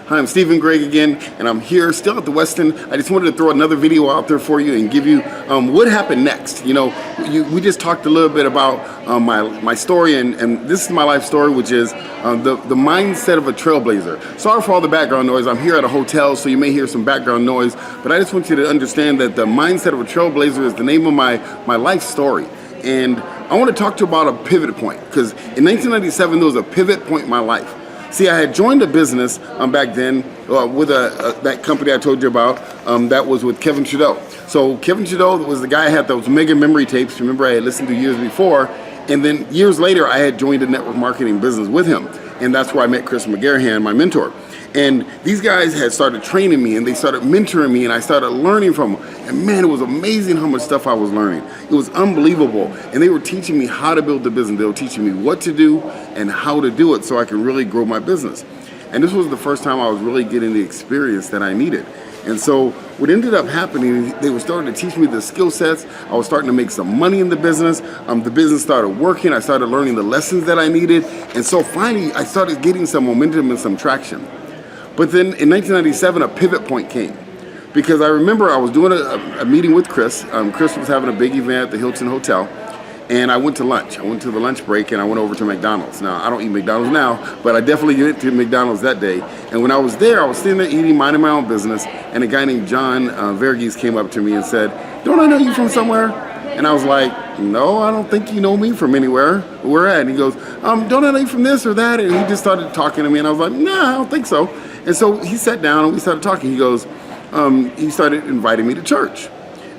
Hi, I'm Stephen Gregg again, and I'm here still at the Westin. I just wanted to throw another video out there for you and give you what happened next. You know, we just talked a little bit about my story, and this is my life story, which is the mindset of a trailblazer. Sorry for all the background noise. I'm here at a hotel, so you may hear some background noise, but I just want you to understand that the mindset of a trailblazer is the name of my life story. And I want to talk to you about a pivot point, because in 1997, there was a pivot point in my life. See, I had joined a business back then with that company I told you about that was with Kevin Trudeau. So Kevin Trudeau was the guy I had those mega memory tapes, remember I had listened to years before, and then years later I had joined a network marketing business with him. And that's where I met Chris McGarahan, my mentor. And these guys had started training me and they started mentoring me and I started learning from them. And man, it was amazing how much stuff I was learning. It was unbelievable. And they were teaching me how to build the business. They were teaching me what to do and how to do it so I could really grow my business. And this was the first time I was really getting the experience that I needed. And so what ended up happening, they were starting to teach me the skill sets. I was starting to make some money in the business. The business started working. I started learning the lessons that I needed. And so finally, I started getting some momentum and some traction. But then in 1997, a pivot point came. Because I remember I was doing a meeting with Chris. Chris was having a big event at the Hilton Hotel. And I went to lunch. I went to the lunch break and I went over to McDonald's. Now, I don't eat McDonald's now, but I definitely went to McDonald's that day. And when I was there, I was sitting there eating, minding my own business. And a guy named John Verghese came up to me and said, "Don't I know you from somewhere?" And I was like, "No, I don't think you know me from anywhere. Where at?" And he goes, "Don't I know you from this or that?" And he just started talking to me and I was like, "Nah, I don't think so." And so he sat down and we started talking. He goes, he started inviting me to church.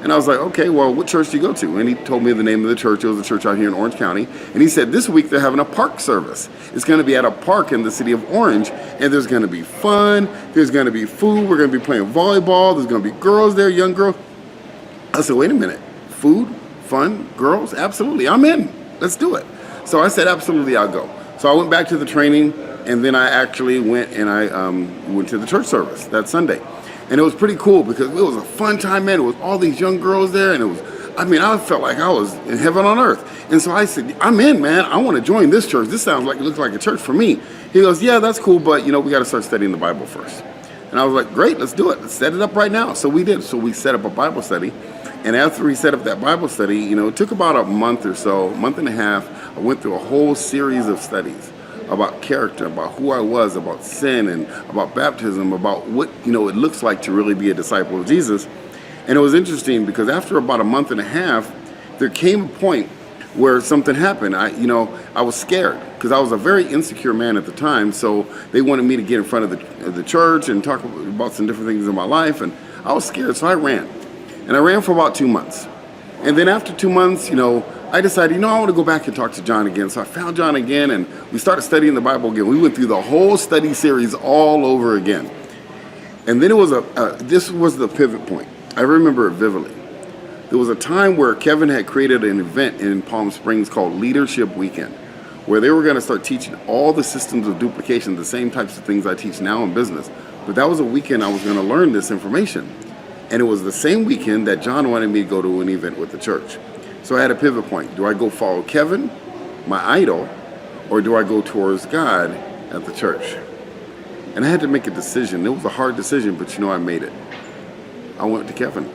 And I was like, "Okay, well, what church do you go to?" And he told me the name of the church. It was a church out here in Orange County. And he said, "This week they're having a park service. It's going to be at a park in the city of Orange. And there's going to be fun. There's going to be food. We're going to be playing volleyball. There's going to be girls there, young girls." I said, "Wait a minute. Food, fun, girls? Absolutely. I'm in. Let's do it." So I said, "Absolutely, I'll go." So I went back to the training. And then I actually went and I went to the church service that Sunday. And it was pretty cool because it was a fun time, man. It was all these young girls there, and it was, I mean, I felt like I was in heaven on earth. And so I said, "I'm in, man. I want to join this church. This sounds like, it looks like a church for me." He goes, "Yeah, that's cool, but you know, we got to start studying the Bible first." And I was like, "Great, let's do it. Let's set it up right now." So we did. So we set up a Bible study. And after we set up that Bible study, you know, it took about a month or so, a month and a half. I went through a whole series of studies about character, about who I was, about sin, and about baptism, about what, you know, it looks like to really be a disciple of Jesus. And it was interesting because after about a month and a half, there came a point where something happened. I was scared because I was a very insecure man at the time. So they wanted me to get in front of the church and talk about some different things in my life. And I was scared, so I ran. And I ran for about 2 months. And then after 2 months, you know, I decided, I want to go back and talk to John again. So I found John again and we started studying the Bible again. We went through the whole study series all over again. And then it was this was the pivot point. I remember it vividly. There was a time where Kevin had created an event in Palm Springs called Leadership Weekend, where they were going to start teaching all the systems of duplication, the same types of things I teach now in business. But that was a weekend I was going to learn this information. And it was the same weekend that John wanted me to go to an event with the church. So I had a pivot point. Do I go follow Kevin, my idol, or do I go towards God at the church? And I had to make a decision. It was a hard decision, but I made it. I went to Kevin,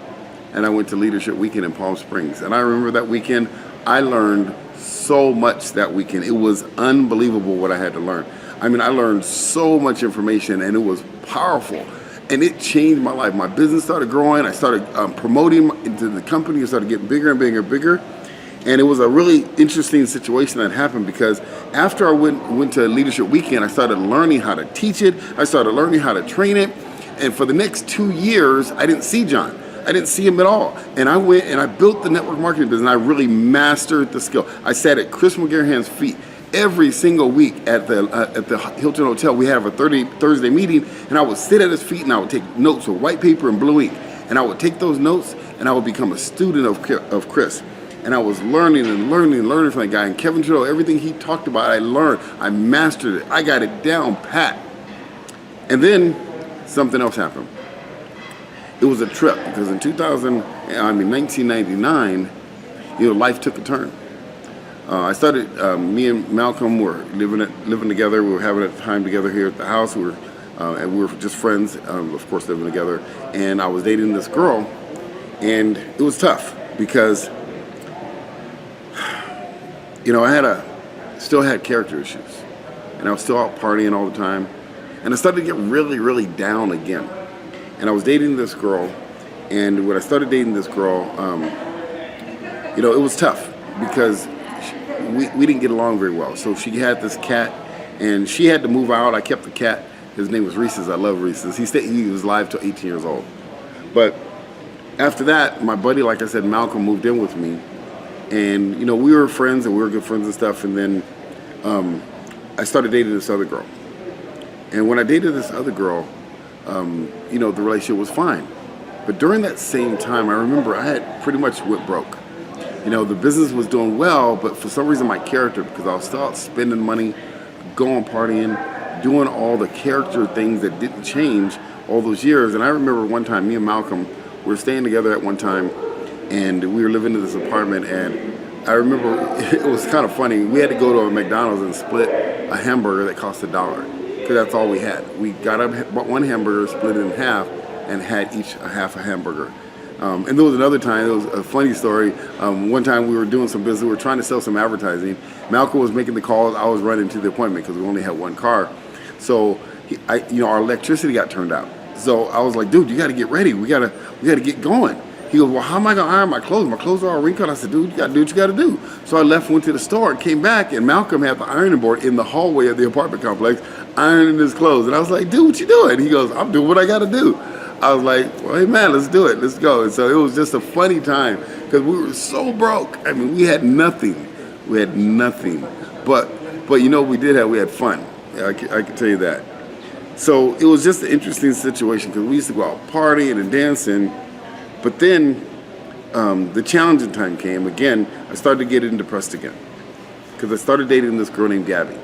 and I went to Leadership Weekend in Palm Springs. And I remember that weekend, I learned so much that weekend. It was unbelievable what I had to learn. I mean, I learned so much information, and it was powerful. And it changed my life. My business started growing. I started promoting into the company. It started getting bigger and bigger and bigger. And it was a really interesting situation that happened because after I went to Leadership Weekend, I started learning how to teach it. I started learning how to train it. And for the next 2 years, I didn't see John. I didn't see him at all. And I went and I built the network marketing business. And I really mastered the skill. I sat at Chris McGarahan's feet every single week at the Hilton Hotel. We have a Thursday meeting, and I would sit at his feet and I would take notes with white paper and blue ink. And I would take those notes and I would become a student of Chris. And I was learning and learning and learning from that guy. And Kevin Trudeau, everything he talked about, I learned. I mastered it. I got it down pat. And then something else happened. It was a trip because in 1999, life took a turn. I started, me and Malcolm were living together. We were having a time together here at the house. We were and we were just friends, of course, living together. And I was dating this girl, and it was tough because, you know, still had character issues, and I was still out partying all the time, and I started to get really, really down again. And I was dating this girl, and when I started dating this girl, you know, it was tough because we didn't get along very well. So she had this cat, and she had to move out. I kept the cat. His name was Reese's. I love Reese's. He was alive till 18 years old. But after that, my buddy, like I said, Malcolm, moved in with me. And, you know, we were friends, and we were good friends and stuff. And then I started dating this other girl. And when I dated this other girl, you know, the relationship was fine. But during that same time, I remember I had pretty much went broke. You know, the business was doing well, but for some reason my character, because I was still out spending money, going partying, doing all the character things that didn't change all those years. And I remember one time, me and Malcolm, we were staying together at one time, and we were living in this apartment, and I remember it was kind of funny. We had to go to a McDonald's and split a hamburger that cost $1, because that's all we had. We bought one hamburger, split it in half, and had each a half a hamburger. And there was another time, it was a funny story. One time we were doing some business, we were trying to sell some advertising. Malcolm was making the calls, I was running to the appointment because we only had one car. So, you know, our electricity got turned out. So I was like, dude, you got to get ready. We gotta get going. He goes, well, how am I gonna iron my clothes? My clothes are all wrinkled. I said, dude, you gotta do what you gotta do. So I left, went to the store, and came back, and Malcolm had the ironing board in the hallway of the apartment complex, ironing his clothes. And I was like, dude, what you doing? He goes, I'm doing what I gotta do. I was like, well, hey man, let's do it, let's go. And so it was just a funny time because we were so broke. I mean, we had nothing. We had nothing. But you know, we had fun. I can tell you that. So it was just an interesting situation because we used to go out partying and dancing. But then the challenging time came. Again, I started getting depressed again because I started dating this girl named Gabby.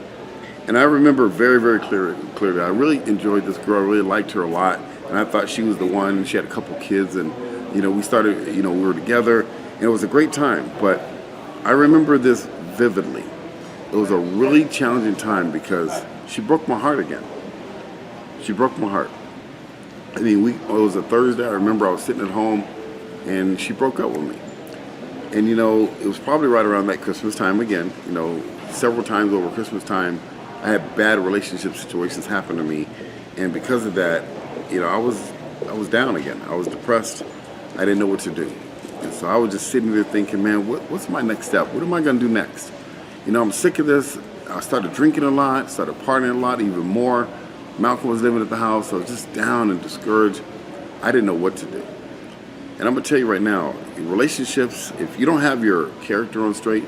And I remember very, very clearly, I really enjoyed this girl. I really liked her a lot. And I thought she was the one. She had a couple kids, and, you know, we started, you know, we were together, and it was a great time. But I remember this vividly. It was a really challenging time because she broke my heart again. She broke my heart. I mean, it was a Thursday. I remember I was sitting at home, and she broke up with me. And, you know, it was probably right around that Christmas time again. You know, several times over Christmas time, I had bad relationship situations happen to me. And because of that, you know, I was down again. I was depressed. I didn't know what to do. And so I was just sitting there thinking, man, what's my next step? What am I going to do next? You know, I'm sick of this. I started drinking a lot, started partying a lot, even more. Malcolm was living at the house. I was just down and discouraged. I didn't know what to do. And I'm going to tell you right now, in relationships, if you don't have your character on straight,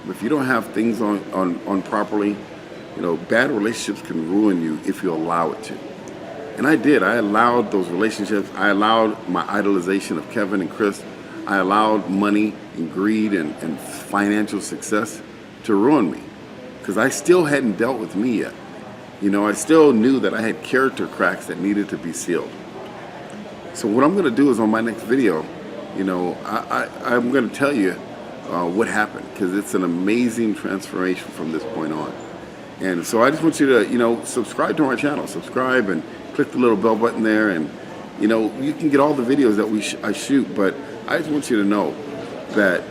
if you don't have things on properly, you know, bad relationships can ruin you if you allow it to. And I did. I allowed those relationships. I allowed my idolization of Kevin and Chris. I allowed money and greed and financial success to ruin me because I still hadn't dealt with me yet. You know, I still knew that I had character cracks that needed to be sealed. So what I'm going to do is on my next video, you know, I'm going to tell you what happened because it's an amazing transformation from this point on. And so I just want you to, you know, subscribe to my channel. Subscribe and click the little bell button there, and you know, you can get all the videos that I shoot. But I just want you to know that,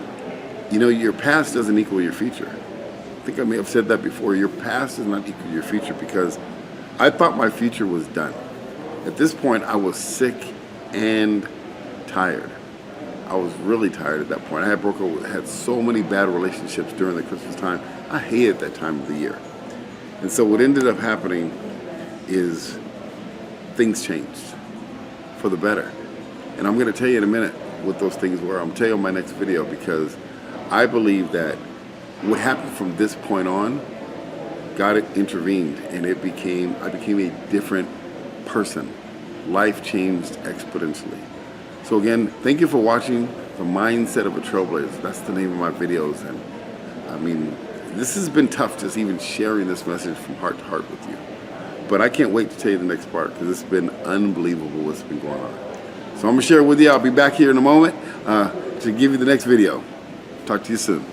you know, your past doesn't equal your future. I think I may have said that before. Your past does not equal your future because I thought my future was done. At this point, I was sick and tired. I was really tired at that point. I had so many bad relationships during the Christmas time. I hated that time of the year. And so what ended up happening is things changed for the better. And I'm going to tell you in a minute what those things were. I'm going to tell you in my next video because I believe that what happened from this point on, God intervened and I became a different person. Life changed exponentially. So again, thank you for watching The Mindset of a Trailblazer. That's the name of my videos. And I mean, this has been tough just even sharing this message from heart to heart with you. But I can't wait to tell you the next part because it's been unbelievable what's been going on. So I'm going to share it with you. I'll be back here in a moment to give you the next video. Talk to you soon.